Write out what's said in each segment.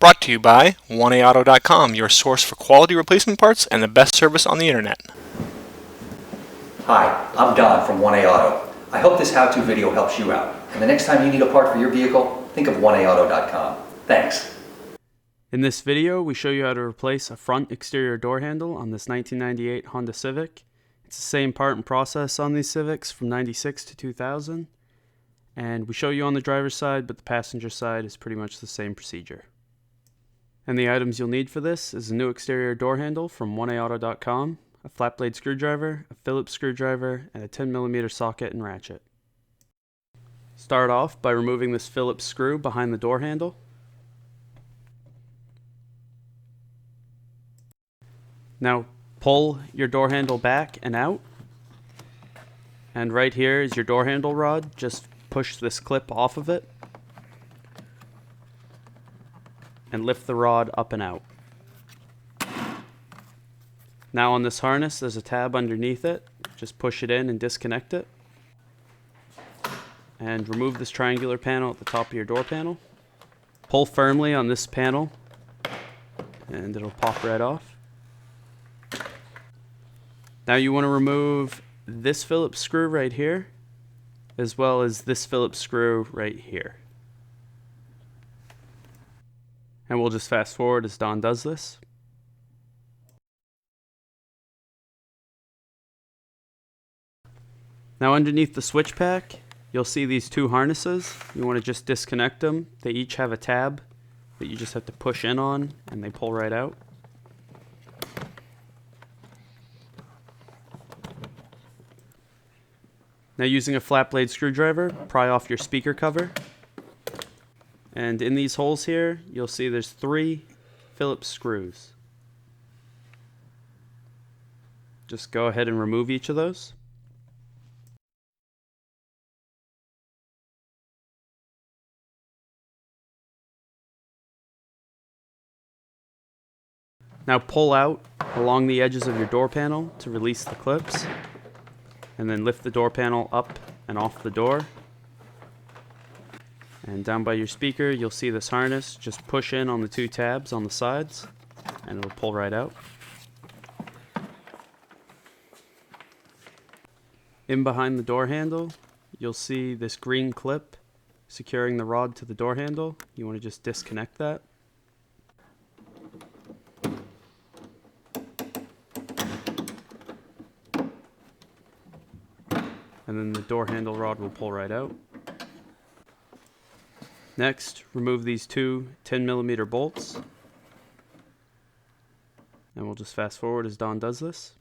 Brought to you by 1AAuto.com, your source for quality replacement parts and the best service on the internet. Hi, I'm Don from 1A Auto. I hope this how-to video helps you out. And the next time you need a part for your vehicle, think of 1AAuto.com. Thanks. In this video, we show you how to replace a front exterior door handle on this 1998 Honda Civic. It's the same part and process on these Civics from 96 to 2000. And we show you on the driver's side, but the passenger side is pretty much the same procedure. And the items you'll need for this is a new exterior door handle from 1AAuto.com, a flat blade screwdriver, a Phillips screwdriver, and a 10mm socket and ratchet. Start off by removing this Phillips screw behind the door handle. Now pull your door handle back and out. And right here is your door handle rod. Just push this clip off of it and lift the rod up and out. Now on this harness there's a tab underneath it. Just push it in and disconnect it. And remove this triangular panel at the top of your door panel. Pull firmly on this panel and it'll pop right off. Now you want to remove this Phillips screw right here, as well as this Phillips screw right here. And we'll just fast forward as Don does this. Now underneath the switch pack, you'll see these two harnesses. You want to just disconnect them. They each have a tab that you just have to push in on and they pull right out. Now using a flat blade screwdriver, pry off your speaker cover. And in these holes here, you'll see there's 3 Phillips screws. Just go ahead and remove each of those. Now pull out along the edges of your door panel to release the clips. And then lift the door panel up and off the door. And down by your speaker, you'll see this harness. Just push in on the 2 tabs on the sides, and it'll pull right out. In behind the door handle, you'll see this green clip securing the rod to the door handle. You want to just disconnect that. And then the door handle rod will pull right out. Next, remove these 2 10mm bolts. And we'll just fast forward as Don does this.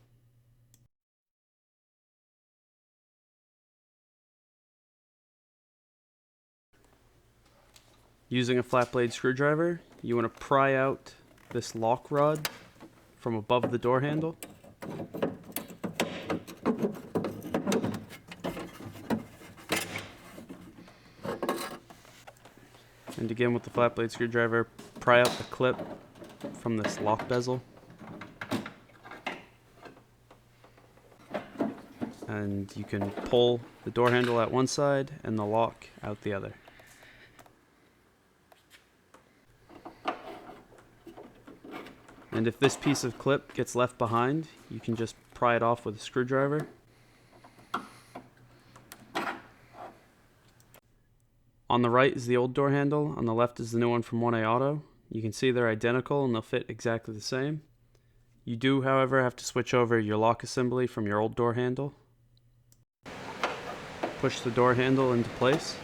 Using a flat blade screwdriver, you want to pry out this lock rod from above the door handle. And again with the flat blade screwdriver, pry out the clip from this lock bezel. And you can pull the door handle at one side and the lock out the other. And if this piece of clip gets left behind, you can just pry it off with a screwdriver. On the right is the old door handle, on the left is the new one from 1A Auto. You can see they're identical and they'll fit exactly the same. You do, however, have to switch over your lock assembly from your old door handle. Push the door handle into place.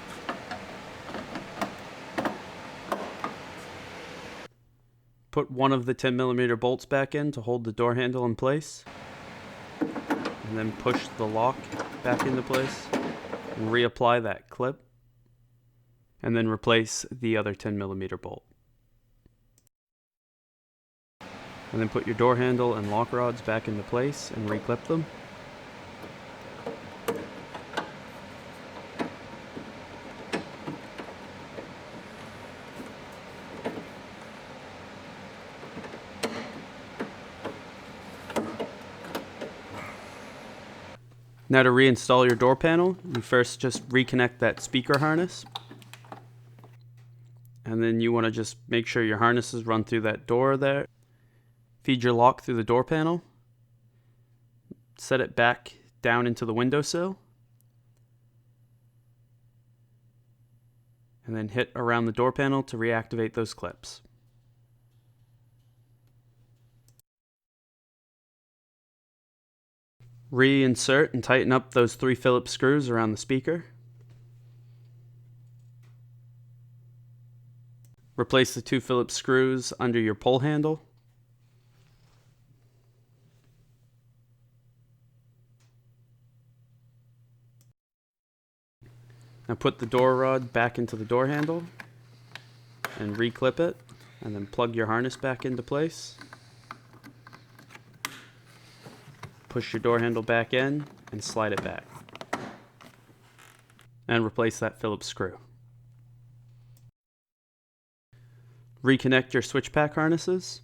Put one of the 10mm bolts back in to hold the door handle in place. And then push the lock back into place and reapply that clip. And then replace the other 10mm bolt. And then put your door handle and lock rods back into place and reclip them. Now to reinstall your door panel, you first just reconnect that speaker harness. And then you want to just make sure your harnesses run through that door there. Feed your lock through the door panel. Set it back down into the windowsill. And then hit around the door panel to reactivate those clips. Reinsert and tighten up those 3 Phillips screws around the speaker. Replace the 2 Phillips screws under your pull handle. Now put the door rod back into the door handle and reclip it, and then plug your harness back into place. Push your door handle back in and slide it back. And replace that Phillips screw. Reconnect your switch pack harnesses.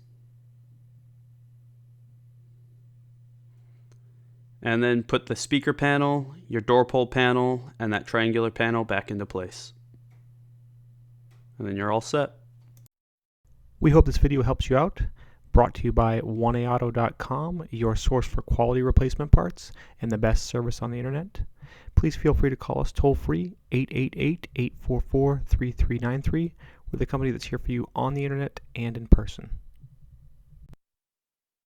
And then put the speaker panel, your door pull panel, and that triangular panel back into place. And then you're all set. We hope this video helps you out. Brought to you by oneauto.com, your source for quality replacement parts and the best service on the internet. Please feel free to call us toll free, 888-844-3393. We're the company that's here for you on the internet and in person.